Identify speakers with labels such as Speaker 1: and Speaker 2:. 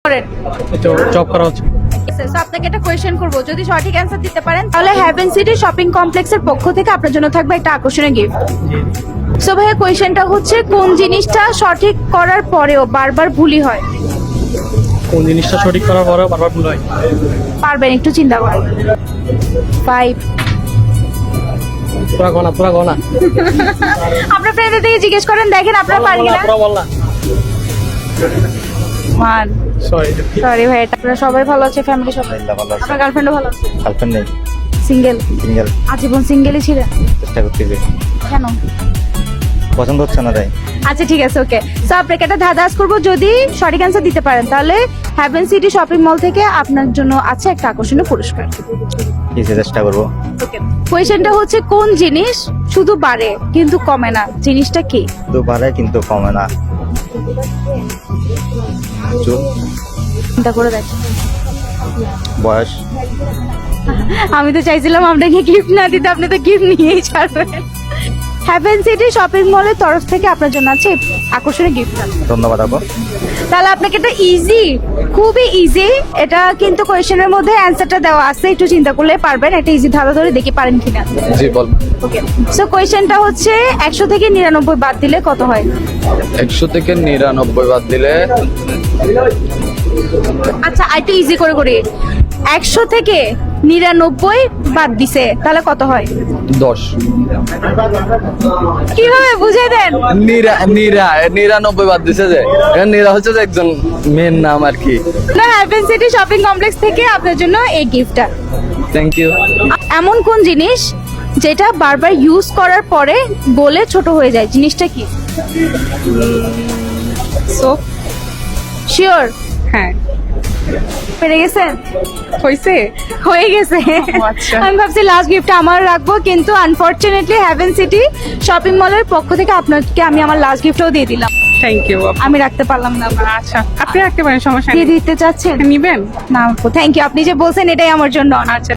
Speaker 1: করেন?
Speaker 2: জব করা হচ্ছে।
Speaker 1: So, আপনাকে একটা কোয়েশ্চেন করব, যদি সঠিক অ্যান্সার দিতে পারেন তাহলে হেভেন সিটি শপিং কমপ্লেক্সের পক্ষ থেকে আপনার জন্য থাকবে একটা আকর্ষণীয় গিফট। সো ভাইয়া, কোয়েশ্চেনটা হচ্ছে কোন জিনিসটা সঠিক করার পরেও বারবার ভুলই হয়?
Speaker 2: কোন জিনিসটা সঠিক করার পরেও বারবার ভুল হয়?
Speaker 1: পারবেন, একটু চিন্তা করেন। 5
Speaker 2: পুরা গনা
Speaker 1: আপনার ফ্রেন্ডদের থেকে জিজ্ঞেস করেন, দেখেন আপনারা পারেন কিনা।
Speaker 2: পুরা বল না।
Speaker 1: 1
Speaker 2: সরি
Speaker 1: সরি ভাই, আপনারা সবাই ভালো আছে? ফ্যামিলি সবাই?
Speaker 3: ভালো আছে।
Speaker 1: আপনার গার্লফ্রেন্ডও ভালো আছে?
Speaker 3: গার্লফ্রেন্ড নেই,
Speaker 1: সিঙ্গেল?
Speaker 3: সিঙ্গেল।
Speaker 1: আজীবন সিঙ্গেলই ছিলেন?
Speaker 3: চেষ্টা করতেছি,
Speaker 1: কেন?
Speaker 3: পছন্দ হচ্ছে না তাই।
Speaker 1: আচ্ছা ঠিক আছে, ওকে। সো আপনাকে একটা ধাঁধাস করবো, যদি সঠিক অ্যান্সার দিতে পারেন তাহলে হেভেন সিটি শপিং মল থেকে আপনার জন্য আছে একটা আকর্ষণীয় পুরস্কার।
Speaker 3: কিছু চেষ্টা করবো।
Speaker 1: ওকে, কোয়েশ্চেনটা হচ্ছে কোন জিনিস শুধু বাড়ে কিন্তু কমে না? জিনিসটা কি?
Speaker 3: দুবারে কিন্তু কমে না। চুল,
Speaker 1: চিন্তা করে দেখ।
Speaker 3: বয়স।
Speaker 1: আমি তো চাইছিলাম আপনাকে গিফট না দিতে, আপনি তো গিফট নিয়েই ছাড়বেন। হেভেন সিটি শপিং মলের তরফ থেকে আপনার জন্য আছে আকর্ষণীয় গিফট।
Speaker 3: ধন্যবাদ আপু।
Speaker 1: তাহলে আপনাকে এটা ইজি, খুবই ইজি। এটা কিন্তু কোয়েশ্চেনের মধ্যে অ্যান্সারটা দেওয়া আছে, একটু চিন্তা করলে পারবেন। একটা ইজি ধাঁধা ধরে দেখি পারেন কিনা।
Speaker 2: জি বল।
Speaker 1: ওকে, সো কোয়েশ্চেনটা হচ্ছে 100 থেকে 99 বাদ দিলে কত হয়?
Speaker 2: 100 থেকে 99 বাদ দিলে
Speaker 1: আচ্ছা, একটু ইজি করে করি। 100 থেকে 99 বাদ দিছে, তাহলে কত হয়?
Speaker 2: 10।
Speaker 1: কিভাবে বুঝিয়ে দেন?
Speaker 2: 99 বাদ দিছে যে, এখানে নীরা হচ্ছে যে একজন মেয়ের নাম আর কি।
Speaker 1: না, হেভেন সিটি শপিং কমপ্লেক্স থেকে আপনার জন্য এই গিফটটা।
Speaker 2: Thank you.
Speaker 1: এমন কোন জিনিস যেটা বারবার ইউজ করার পরে গলে ছোট হয়ে যায়? জিনিসটা কি?
Speaker 4: সোপ।
Speaker 1: শিওর?
Speaker 4: হ্যাঁ,
Speaker 1: পেরে গেছেন?
Speaker 4: হয়েছে।
Speaker 1: হয়ে গেছে।
Speaker 4: আচ্ছা।
Speaker 1: আমি ভাবছি লাস্ট গিফটটা আমার রাখবো, কিন্তু আনফরচুনেটলি হেভেন সিটি শপিং মলের পক্ষ থেকে আপনাকে আমি আমার লাস্ট গিফটও দিয়ে দিলাম।
Speaker 4: Thank you.
Speaker 1: আমি রাখতে পারলাম না।
Speaker 4: আচ্ছা, আপনি রাখতে পারেন, সমস্যা
Speaker 1: দিয়ে
Speaker 4: নেই।
Speaker 1: দিতে চাচ্ছেন?
Speaker 4: নিবেন?
Speaker 1: না, থ্যাংক ইউ। আপনি যে বলছেন এটাই আমার জন্য honor।
Speaker 4: আচ্ছা।